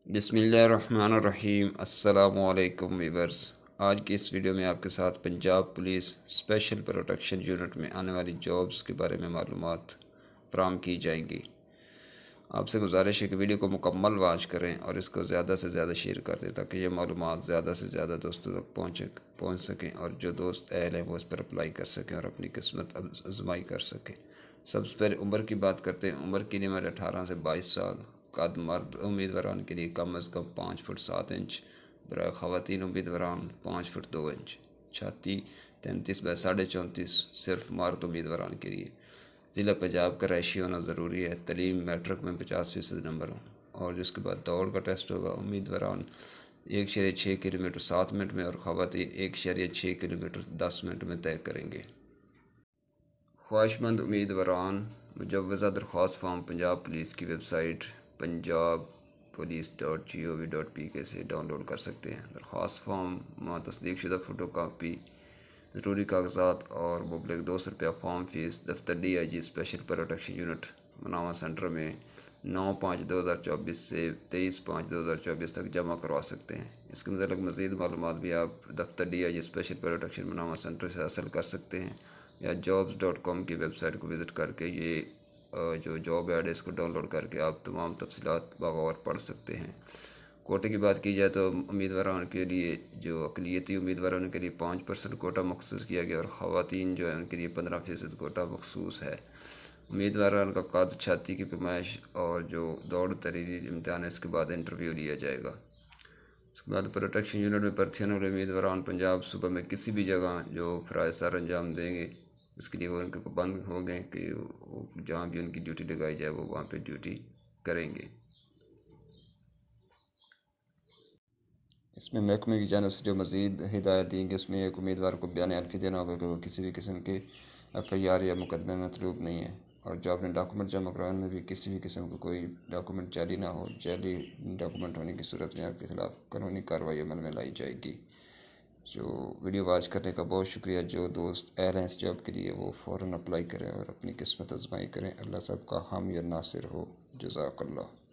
बिस्मिल्लाहिर्रहमानिर्रहीम। अस्सलामुअलैकुम वीवर्स। आज की इस वीडियो में आपके साथ Punjab police special protection unit में आने वाली जॉब्स के बारे में मालूमात फराहम की जाएंगी। आपसे गुजारिश है कि वीडियो को मुकम्मल वॉच करें और इसको ज़्यादा से ज़्यादा शेयर कर दें ताकि ये मालूमात ज़्यादा से ज़्यादा दोस्तों तक पहुँच सकें और जो दोस्त अहल हैं वो इस पर अप्लाई कर सकें और अपनी किस्मत आजमाई कर सकें। सबसे पहले उम्र की बात करते हैं। उम्र की लिमिट 18 से 22 साल। कद मर्द उम्मीदवारान के लिए कम अज़ कम 5 फुट 7 इंच, बराए ख़वातीन उम्मीदवारान 5 फुट 2 इंच। छाती 33 बाई 34.5 सिर्फ मर्द उम्मीदवारान के लिए। ज़िला पंजाब का रहायशी होना ज़रूरी है। तलीम मैट्रिक में 50% नंबर हो और जिसके बाद दौड़ का टेस्ट होगा। उम्मीदवारान 1.6 किलोमीटर 7 मिनट में और ख़वातीन 1.6 किलोमीटर 10 मिनट में तय करेंगे। ख्वाहिशमंद उम्मीदवारान मुजव्वज़ा दरख्वास्त फॉर्म पंजाब पुलिस की वेबसाइट punjabpolice.gov.pk से डाउनलोड कर सकते हैं। दरख्वास्त फॉर्म तस्दीक शुदा फ़ोटो कापी, ज़रूरी कागजात और मुबलिग 200 रुपया फॉर्म फ़ीस दफ्तर DIG स्पेशल प्रोटेक्शन यूनिट मनावा सेंटर में 9/5/2024 से 23/5/2024 तक जमा करवा सकते हैं। इसके मतलब मज़ीद मालूमात भी आप दफ्तर DIG स्पेशल प्रोटेक्शन मनावा सेंटर से हासिल कर सकते हैं या jobs.com की वेबसाइट को विज़िट करके ये जो जॉब ऐड है इसको डाउनलोड करके आप तमाम तफसीलात बगौर पढ़ सकते हैं। कोटे की बात की जाए तो उम्मीदवारों के लिए जो अक़लियती उम्मीदवारों के लिए 5% कोटा मखसूस किया गया और ख़वातीन जो है उनके लिए 15% कोटा मखसूस है। उम्मीदवारों का कद, छाती की पैमाइश और जो दौड़ तहरीरी इम्तहान है इसके बाद इंटरव्यू लिया जाएगा। इसके बाद प्रोटेक्शन यूनिट में भर्ती होने वाले उम्मीदवारान पंजाब सूबे में किसी भी जगह जो फ़राइज़ सर अंजाम देंगे उसके लिए वो उनके पाबंद हो गए कि जहाँ भी उनकी ड्यूटी लगाई जाए वो वहाँ पे ड्यूटी करेंगे। इसमें महकमे की जानिब से जो मज़ीद हिदायत दी कि इसमें एक उम्मीदवार को बयान हल्फी देना होगा कि वो किसी भी किस्म के FIR या मुकदमे में मतलूब नहीं है और जो आपने डॉक्यूमेंट जमा कराने में भी किसी भी किस्म का कोई डॉक्यूमेंट जाली ना हो। जाली डॉक्यूमेंट होने की सूरत में आपके खिलाफ कानूनी कार्रवाई अमल में लाई जाएगी। जो वीडियो वॉच करने का बहुत शुक्रिया। जो दोस्त अहल हैं इस जॉब के लिए वो फ़ौरन अप्लाई करें और अपनी किस्मत आजमाई करें। अल्लाह सब का हामी और नासिर हो। जज़ाकल्लाह।